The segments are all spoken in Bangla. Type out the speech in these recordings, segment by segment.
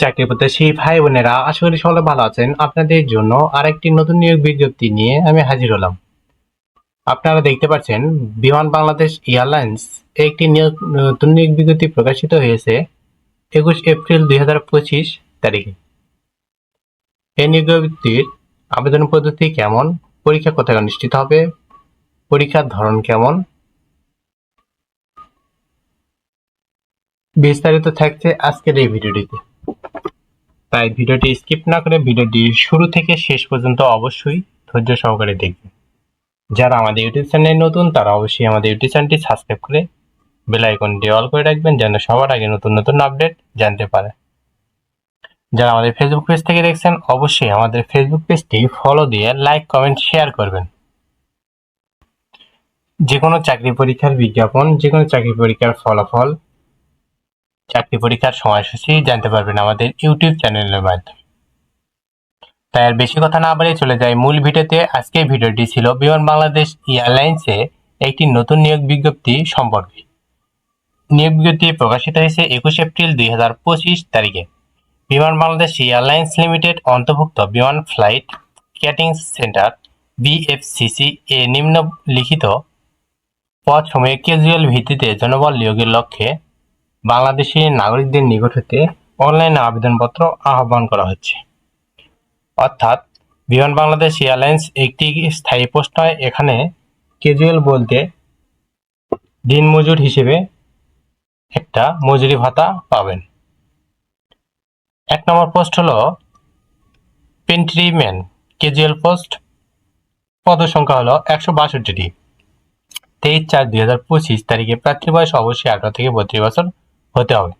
চাকরি প্রত্যাশী ভাই বোনেরা, আশা করি সকলে ভালো আছেন। আপনাদের জন্য আরেকটি নতুন নিয়োগ বিজ্ঞপ্তি নিয়ে আমি হাজির হলাম। আপনারা দেখতে পাচ্ছেন, বিমান বাংলাদেশ এয়ারলাইন্স একটি নতুন নিয়োগ বিজ্ঞপ্তি প্রকাশিত হয়েছে 21 এপ্রিল 2025 তারিখে। এই নিয়োগ বিজ্ঞপ্তির আবেদন পদ্ধতি কেমন, পরীক্ষা কোথায় অনুষ্ঠিত হবে, পরীক্ষার ধরন কেমন, বিস্তারিত থাকছে আজকের এই ভিডিওটিতে। তাই ভিডিওটি স্কিপ না করে ভিডিওটি শুরু থেকে শেষ পর্যন্ত অবশ্যই ধৈর্য সহকারে দেখবেন। যারা আমাদের ইউটিউব চ্যানেলে নতুন তারা অবশ্যই আমাদের ইউটিউব চ্যানেলটি সাবস্ক্রাইব করে বেল আইকনটি অল করে রাখবেন, যেন সবার আগে নতুন নতুন আপডেট জানতে পারে। যারা আমাদের ফেসবুক পেজ থেকে দেখছেন অবশ্যই আমাদের ফেসবুক পেজটি ফলো দিয়ে লাইক, কমেন্ট, শেয়ার করবেন। যে কোনো চাকরি পরীক্ষার বিজ্ঞাপন, যে কোনো চাকরি পরীক্ষার ফলাফল, চাকরি পরীক্ষার সময়সূচি জানতে পারবেন আমাদের ইউটিউব চ্যানেলের মাধ্যমে। তাই আর বেশি কথা না বাড়িয়ে চলে যায় মূল ভিডিওতে। আজকের ভিডিওটি ছিল বিমান বাংলাদেশ এয়ারলাইন্সে একটি নতুন নিয়োগ বিজ্ঞপ্তি সম্পর্কে। নিয়োগ বিজ্ঞপ্তি প্রকাশিত হয়েছে 21 এপ্রিল 2025 তারিখে। বিমান বাংলাদেশ এয়ারলাইন্স লিমিটেড অন্তর্ভুক্ত বিমান ফ্লাইট ক্যাটিং সেন্টার বিএফসিসি এ নিম্নলিখিত পদসমূহে ক্যাজুয়াল ভিত্তিতে জনবল নিয়োগের লক্ষ্যে বাংলাদেশি নাগরিকদের নিকট হতে অনলাইনে আবেদনপত্র আহ্বান করা হচ্ছে। অর্থাৎ বিমান বাংলাদেশ এয়ারলাইন্স একটি স্থায়ী পোস্ট নয়। এখানে ক্যাজুয়াল বলতে দিনমজুর হিসেবে একটা মজুরি ভাতা পাবেন। 1 নম্বর পোস্ট হলো পেন্ট্রিম্যান ক্যাজুয়াল পোস্ট। পদসংখ্যা হলো 162টি। 23/4/2025 তারিখে প্রার্থীর বয়স অবশ্যই 18 থেকে 32 বছর হতে হবে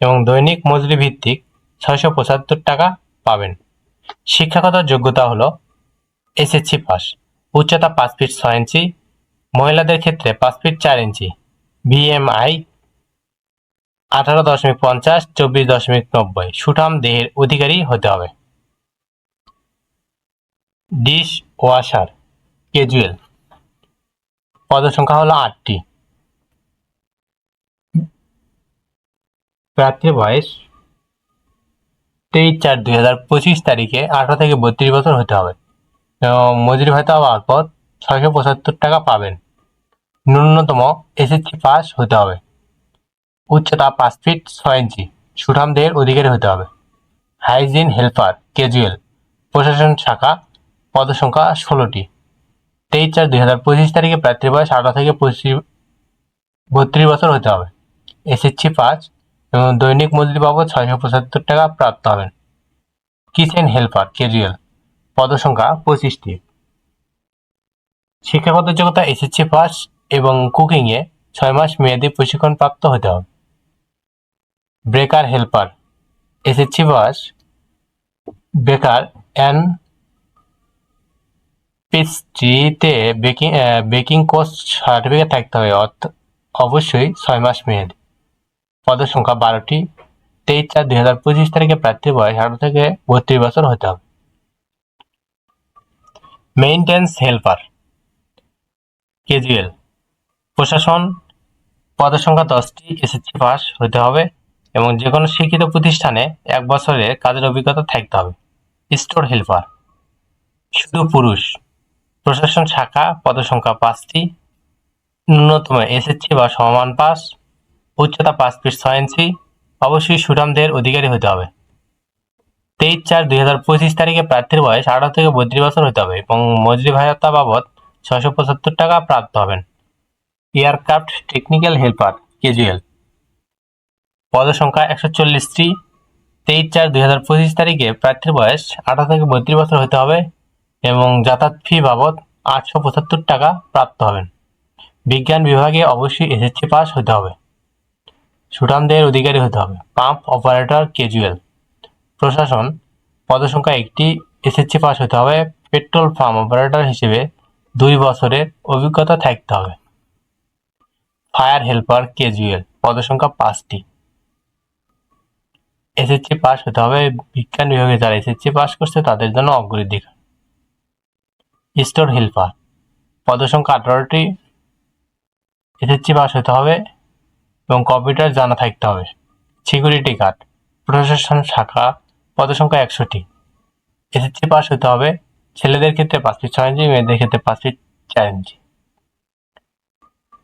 এবং দৈনিক মজুরি ভিত্তিক 675 টাকা পাবেন। শিক্ষাগত যোগ্যতা হলো এসএসসি পাস, উচ্চতা 5 ফিট 6 ইঞ্চি, মহিলাদের ক্ষেত্রে 5 ফিট 4 ইঞ্চি, বিএমআই 18.50 24.90, সুঠাম দেহের অধিকারী হতে হবে। ডিশ ওয়াশার ক্যাজুয়াল, পদসংখ্যা হলো 8টি। প্রার্থীর বয়স 23/4/2025 তারিখে 18 থেকে 32 বছর হতে হবে এবং মজুরি ভাতা বাবদ 675 টাকা পাবেন। ন্যূনতম এসএসসি পাস হতে হবে, উচ্চতা 5 ফিট 6 ইঞ্চি, সুঠাম দেহের অধিকারী হতে হবে। হাইজিন হেল্পার ক্যাজুয়াল, প্রশাসন শাখা, পদসংখ্যা 16টি। 23/4/2025 তারিখে প্রার্থীর বয়স 18 থেকে 32 বছর হতে হবে, এসএসসি পাস এবং দৈনিক মজুরি বাবদ 675 টাকা প্রাপ্ত হবেন। কিচেন হেল্পার ক্যাজুয়াল, পদসংখ্যা 25টি। শিক্ষাগত যোগ্যতা এসএসসি পাস এবং কুকিংয়ে 6 মাস মেয়াদী প্রশিক্ষণ প্রাপ্ত হতে হবে। বেকার হেল্পার এসএসসি পাস, বেকার অ্যান্ড পেস্ট্রিতে বেকিং কোর্স সার্টিফিকেট থাকতে হবে, অবশ্যই 6 মাস মেয়াদী। পদসংখ্যা 12টি। 23/4/2025 তারিখে প্রার্থীর বয়স 18 থেকে 32 বছর হতে হবে। মেইনটেন্স হেল্পার ক্যাজুয়াল, প্রশাসন, পদসংখ্যা 10টি, এসএসসি পাস হতে হবে এবং যে কোনো শিক্ষিত প্রতিষ্ঠানে 1 বছরের কাজের অভিজ্ঞতা থাকতে হবে। স্টোর হেল্পার শুধু পুরুষ, প্রশাসন শাখা, পদসংখ্যা 5টি, ন্যূনতম এসএসসি বা সমমান পাস, উচ্চতা 5 ফিট 6 ইঞ্চি, অবশ্যই সুঠাম দেহের অধিকারী হতে হবে। 23/4/2025 তারিখে প্রার্থীর বয়স 18 থেকে 32 বছর হতে হবে এবং মজুরি ভাতা বাবদ 675 টাকা প্রাপ্ত হবেন। এয়ারক্রাফট টেকনিক্যাল হেল্পার ক্যাজুয়াল, পদসংখ্যা 140টি। 23/4/2025 তারিখে প্রার্থীর বয়স 18 থেকে 32 বছর হতে হবে এবং যাতায়াত ফি বাবদ 875 টাকা প্রাপ্ত হবেন। বিজ্ঞান বিভাগে অবশ্যই এসএসসি পাস হতে হবে, সুঠাম দেহের অধিকারী হতে হবে। পাম্প অপারেটর ক্যাজুয়াল, প্রশাসন, পদসংখ্যা 1টি, এসএসসি পাস হতে হবে। পেট্রোল পাম্প অপারেটর হিসেবে 2 বছরের অভিজ্ঞতা থাকতে হবে। ফায়ার হেল্পার ক্যাজুয়াল, পদসংখ্যা 5টি, এসএসসি পাস হতে হবে। বিজ্ঞান বিভাগে যারা এসএসসি পাস করছে তাদের জন্য অগ্রাধিকার। স্টোর হেল্পার, পদসংখ্যা 18টি, এসএসসি পাস হতে হবে এবং কম্পিউটার জানা থাকতে হবে। সিকিউরিটি গার্ড, প্রশাসন শাখা, পদসংখ্যা 100টি। এসএসসি পাস হতে হবে। ছেলেদের ক্ষেত্রে 5 ফিট 6 ইঞ্চি, মেয়েদের ক্ষেত্রে 5 ফিট 4 ইঞ্চি।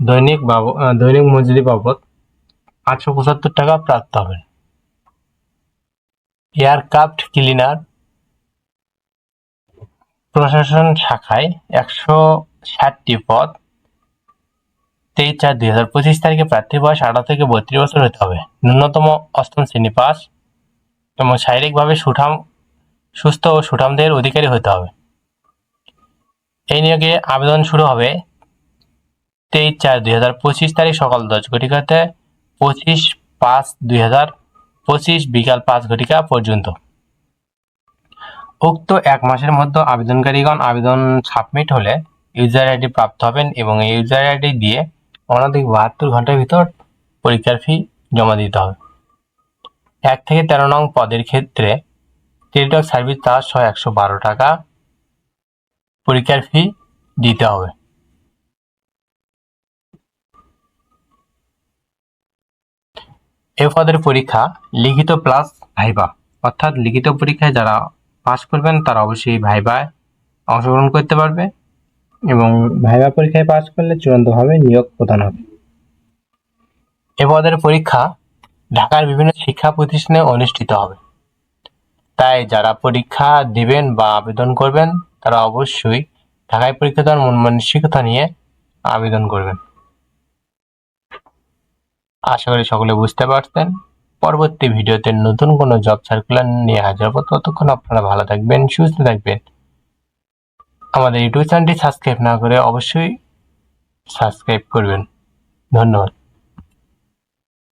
দৈনিক মজুরি বাবদ 875 টাকা প্রাপ্ত হবেন। এয়ারক্রাফট ক্লিনার, প্রশাসন শাখায় 160টি পদ। 23/4/2025 তারিখে প্রার্থীর বয়স 18 থেকে 32 বছর হতে হবে। ন্যূনতম 8ম শ্রেণী পাস এবং শারীরিকভাবে সুস্থ ও সুঠামদের অধিকারী হতে হবে। এই নিয়োগে আবেদন শুরু হবে 23/4/2025 তারিখ সকাল 10 ঘটিকাতে 25/5/2025 বিকাল 5 ঘটিকা পর্যন্ত। উক্ত 1 মাসের মধ্যে আবেদনকারীগণ আবেদন সাবমিট হলে ইউজার আইডি প্রাপ্ত হবেন এবং এই ইউজার আইডি দিয়ে অনধিক 72 ঘন্টার ভিতর পরীক্ষার ফি জমা দিতে হবে। 1 থেকে 13 নং পদের ক্ষেত্রে টেলিটক সার্ভিস চার্জ সহ 112 টাকা পরীক্ষার ফি দিতে হবে। এ পদের পরীক্ষা লিখিত প্লাস ভাইবা, অর্থাৎ লিখিত পরীক্ষায় যারা পাস করবেন তারা অবশ্যই ভাইবায় অংশগ্রহণ করতে পারবে এবং ভাইবা পরীক্ষায় পাস করলে চূড়ান্তভাবে নিয়োগ প্রদান হবে। এ পদের পরীক্ষা ঢাকার বিভিন্ন শিক্ষা প্রতিষ্ঠানে অনুষ্ঠিত হবে। তাই যারা পরীক্ষা দিবেন বা আবেদন করবেন তারা অবশ্যই ঢাকায় পরীক্ষা দেওয়ার মন মানসিকতা নিয়ে আবেদন করবেন। আশা করি সকলে বুঝতে পারছেন। পরবর্তী ভিডিওতে নতুন কোনো জব সার্কুলার নিয়ে হাজির হব। ততক্ষণ আপনারা ভালো থাকবেন, সুস্থ থাকবেন। আমাদের ইউটিউব চ্যানেলটি সাবস্ক্রাইব না করে অবশ্যই সাবস্ক্রাইব করবেন। ধন্যবাদ।